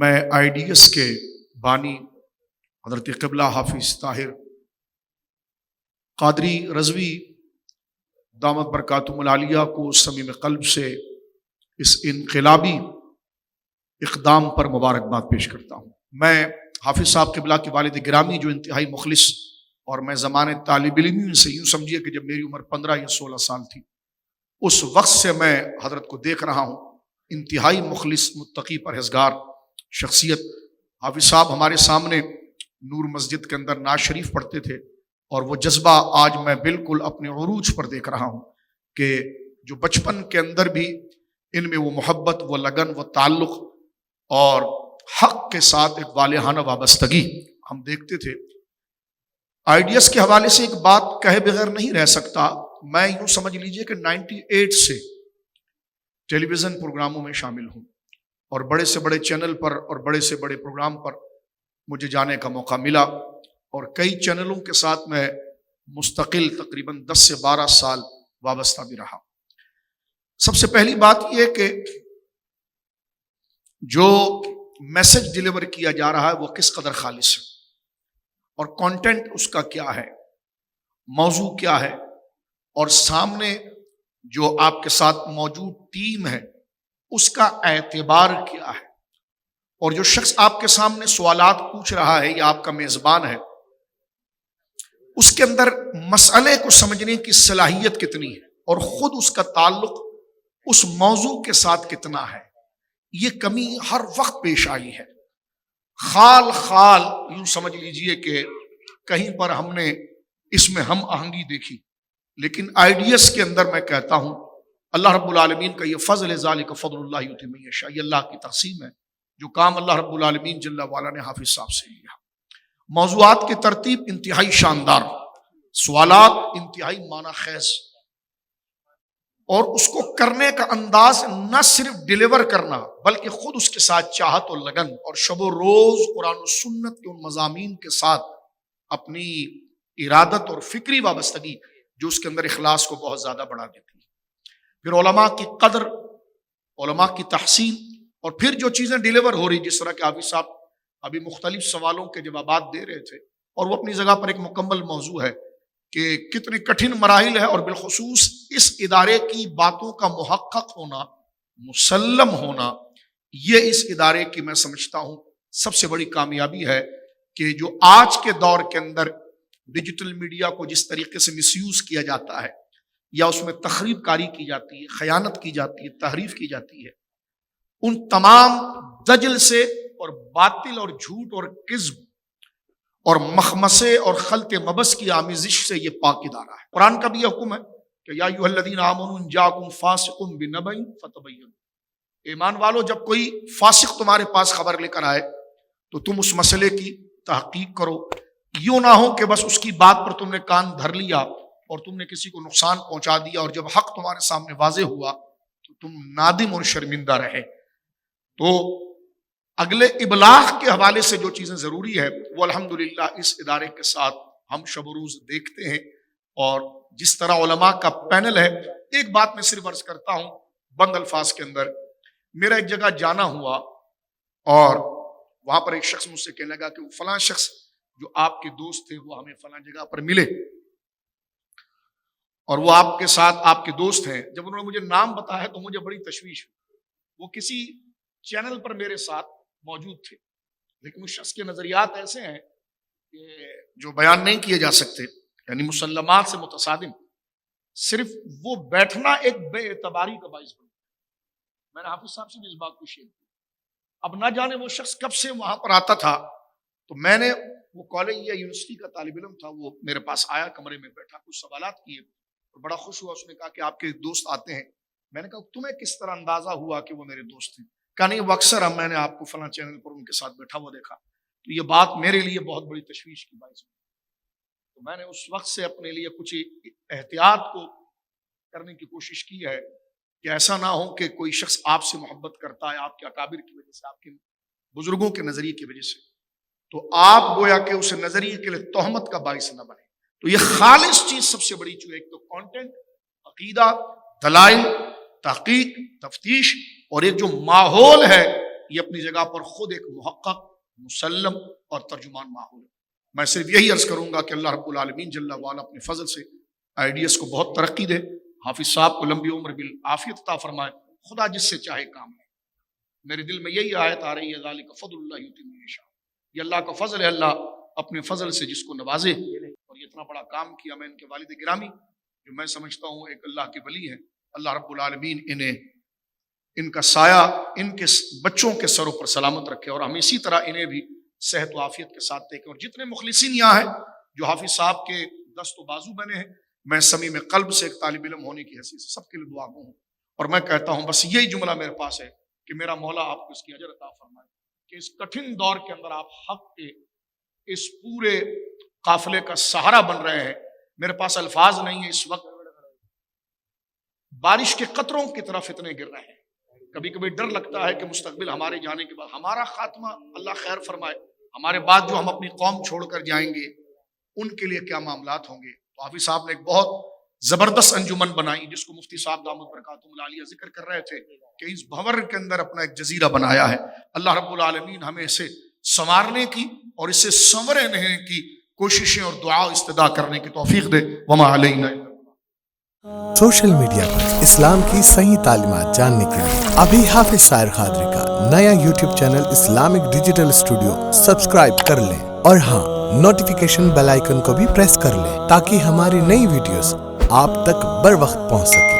میں I D S کے بانی حضرت قبلہ حافظ طاہر قادری رضوی دامت برکاتہم العالیہ کو صمیم قلب سے اس انقلابی اقدام پر مبارکباد پیش کرتا ہوں۔ میں حافظ صاحب قبلہ کے والد گرامی جو انتہائی مخلص اور میں زمانے طالب علم سے یوں سمجھیے کہ جب میری عمر 15 یا 16 سال تھی اس وقت سے میں حضرت کو دیکھ رہا ہوں، انتہائی مخلص متقی پرہیزگار شخصیت۔ حافظ صاحب ہمارے سامنے نور مسجد کے اندر نعت شریف پڑھتے تھے اور وہ جذبہ آج میں بالکل اپنے عروج پر دیکھ رہا ہوں کہ جو بچپن کے اندر بھی ان میں وہ محبت، وہ لگن، وہ تعلق اور حق کے ساتھ ایک والہانہ وابستگی ہم دیکھتے تھے۔ آئی ڈی ایس کے حوالے سے ایک بات کہے بغیر نہیں رہ سکتا، میں یوں سمجھ لیجئے کہ 98 سے ٹیلی ویژن پروگراموں میں شامل ہوں اور بڑے سے بڑے چینل پر اور بڑے سے بڑے پروگرام پر مجھے جانے کا موقع ملا اور کئی چینلوں کے ساتھ میں مستقل تقریباً 10 سے 12 سال وابستہ بھی رہا۔ سب سے پہلی بات یہ کہ جو میسج ڈیلیور کیا جا رہا ہے وہ کس قدر خالص ہے اور کانٹینٹ اس کا کیا ہے، موضوع کیا ہے، اور سامنے جو آپ کے ساتھ موجود ٹیم ہے اس کا اعتبار کیا ہے، اور جو شخص آپ کے سامنے سوالات پوچھ رہا ہے یا آپ کا میزبان ہے اس کے اندر مسئلے کو سمجھنے کی صلاحیت کتنی ہے اور خود اس کا تعلق اس موضوع کے ساتھ کتنا ہے۔ یہ کمی ہر وقت پیش آئی ہے، خال خال یوں سمجھ لیجئے کہ کہیں پر ہم نے اس میں ہم آہنگی دیکھی، لیکن آئی ڈی ایس کے اندر میں کہتا ہوں اللہ رب العالمین کا یہ فضل، ذالک فضل اللہ یؤتی من یشاء، یہ اللہ کی تقسیم ہے۔ جو کام اللہ رب العالمین جل وعلا نے حافظ صاحب سے لیا، موضوعات کی ترتیب انتہائی شاندار، سوالات انتہائی معنی خیز، اور اس کو کرنے کا انداز نہ صرف ڈیلیور کرنا بلکہ خود اس کے ساتھ چاہت و لگن اور شب و روز قرآن و سنت کے ان مضامین کے ساتھ اپنی ارادت اور فکری وابستگی جو اس کے اندر اخلاص کو بہت زیادہ بڑھا دیتی ہے۔ پھر علماء کی قدر، علماء کی تحسین، اور پھر جو چیزیں ڈیلیور ہو رہی، جس طرح کہ حافظ صاحب ابھی مختلف سوالوں کے جوابات دے رہے تھے اور وہ اپنی جگہ پر ایک مکمل موضوع ہے کہ کتنے کٹھن مراحل ہے، اور بالخصوص اس ادارے کی باتوں کا محقق ہونا، مسلم ہونا، یہ اس ادارے کی میں سمجھتا ہوں سب سے بڑی کامیابی ہے کہ جو آج کے دور کے اندر ڈیجیٹل میڈیا کو جس طریقے سے مس یوز کیا جاتا ہے یا اس میں تخریب کاری کی جاتی ہے، خیانت کی جاتی ہے، تحریف کی جاتی ہے، ان تمام دجل سے اور باطل اور جھوٹ اور کذب اور مخمسے اور خلط مبس کی آمیزش سے یہ پاک ادارہ ہے۔ قرآن کا بھی یہ حکم ہے کہ یا ایھا الذین آمنوا ان جاءکم فاسق بنبأ فتبینوا، ایمان والو جب کوئی فاسق تمہارے پاس خبر لے کر آئے تو تم اس مسئلے کی تحقیق کرو، یوں نہ ہو کہ بس اس کی بات پر تم نے کان دھر لیا اور تم نے کسی کو نقصان پہنچا دیا اور جب حق تمہارے سامنے واضح ہوا تو تم نادم اور شرمندہ رہے۔ تو اگلے ابلاغ کے حوالے سے جو چیزیں ضروری ہے وہ الحمدللہ اس ادارے کے ساتھ ہم شب و روز دیکھتے ہیں، اور جس طرح علماء کا پینل ہے۔ ایک بات میں صرف عرض کرتا ہوں بند الفاظ کے اندر، میرا ایک جگہ جانا ہوا اور وہاں پر ایک شخص مجھ سے کہنے لگا کہ وہ فلاں شخص جو آپ کے دوست تھے وہ ہمیں فلاں جگہ پر ملے اور وہ آپ کے ساتھ آپ کے دوست ہیں۔ جب انہوں نے مجھے نام بتایا تو مجھے بڑی تشویش ہوئی، وہ کسی چینل پر میرے ساتھ موجود تھے، لیکن اس شخص کے نظریات ایسے ہیں کہ جو بیان نہیں کیے جا سکتے، یعنی مسلمات سے متصادم، صرف وہ بیٹھنا ایک بے اعتباری کا باعث بنا۔ میں نے حافظ صاحب سے بھی اس بات کو شیئر کی، اب نہ جانے وہ شخص کب سے وہاں پر آتا تھا، تو میں نے وہ کالج یا یونیورسٹی کا طالب علم تھا، وہ میرے پاس آیا، کمرے میں بیٹھا، کچھ سوالات کیے اور بڑا خوش ہوا۔ اس نے کہا کہ آپ کے دوست آتے ہیں۔ میں نے کہا تمہیں کس طرح اندازہ ہوا کہ وہ میرے دوست ہیں؟ کہا نہیں، وہ اکثر میں نے آپ کو فلاں چینل پر ان کے ساتھ بیٹھا ہوا دیکھا۔ تو یہ بات میرے لیے بہت بڑی تشویش کی باعث ہوئی، تو میں نے اس وقت سے اپنے لیے کچھ احتیاط کو کرنے کی کوشش کی ہے کہ ایسا نہ ہو کہ کوئی شخص آپ سے محبت کرتا ہے آپ کے اکابر کی وجہ سے، آپ کے بزرگوں کے نظریے کی وجہ سے، تو آپ گویا کہ اس نظریے کے لیے تہمت کا باعث نہ بنے۔ تو یہ خالص چیز سب سے بڑی چیز، ایک تو کانٹینٹ، عقیدہ، دلائل، تحقیق، تفتیش، اور ایک جو ماحول ہے یہ اپنی جگہ پر خود ایک محقق، مسلم اور ترجمان ماحول ہے۔ میں صرف یہی عرض کروں گا کہ اللہ رب العالمین جل وعلا اپنے فضل سے IDS کو بہت ترقی دے، حافظ صاحب کو لمبی عمر بالعافیت عطا فرمائے، خدا جس سے چاہے کام لے۔ میرے دل میں یہی آیت آ رہی ہے، ذالک فضل اللہ یؤتی من یشاء، یہ اللہ کا فضل ہے، اللہ اپنے فضل سے جس کو نوازے۔ اور یہ اتنا بڑا کام کیا، میں ان کے والد گرامی جو میں سمجھتا ہوں ایک اللہ کے ولی ہیں، اللہ رب العالمین انہیں، ان کا سایہ ان کے بچوں کے سروں پر سلامت رکھے، اور ہم اسی طرح انہیں بھی صحت و عافیت کے ساتھ دیکھیں۔ اور جتنے مخلصین یہاں ہیں جو حافظ صاحب کے دست و بازو بنے ہیں، میں صمیم قلب سے ایک طالب علم ہونے کی حیثیت سے سب کے لیے دعا گو ہوں، اور میں کہتا ہوں بس یہی جملہ میرے پاس ہے کہ میرا مولا آپ کو اس کی اجر عطا فرمائے کہ اس کٹھن دور کے اندر آپ حق کے اس پورے قافلے کا سہارا بن رہے ہیں۔ میرے پاس الفاظ نہیں ہے، اس وقت بارش کے قطروں کی طرف اتنے گر رہے ہیں۔ کبھی کبھی ڈر لگتا ہے کہ مستقبل ہمارے جانے کے بعد ہمارا خاتمہ اللہ خیر فرمائے، ہمارے بعد جو ہم اپنی قوم چھوڑ کر جائیں گے ان کے لیے کیا معاملات ہوں گے۔ تو حافظ صاحب نے ایک بہت زبردست انجمن بنائی جس کو مفتی صاحب دامت برکاتہم العالیہ ذکر کر رہے تھے کہ اس بھنور کے اندر اپنا ایک جزیرہ بنایا ہے۔ اللہ رب العالمین ہمیں اسے سنوارنے کی اور اسے سنورے رہنے کی کوششیں اور دعا استدا کرنے کی توفیق دے۔ وما علینا۔ سوشل میڈیا پر اسلام کی صحیح تعلیمات جاننے کے لیے ابھی حافظ سائر قادری کا نیا YouTube channel Islamic digital studio subscribe کر لیں، اور ہاں نوٹیفیکیشن بیل آئیکن کو بھی پریس کر لیں تاکہ ہماری نئی ویڈیوز آپ تک بر وقت پہنچ سکے۔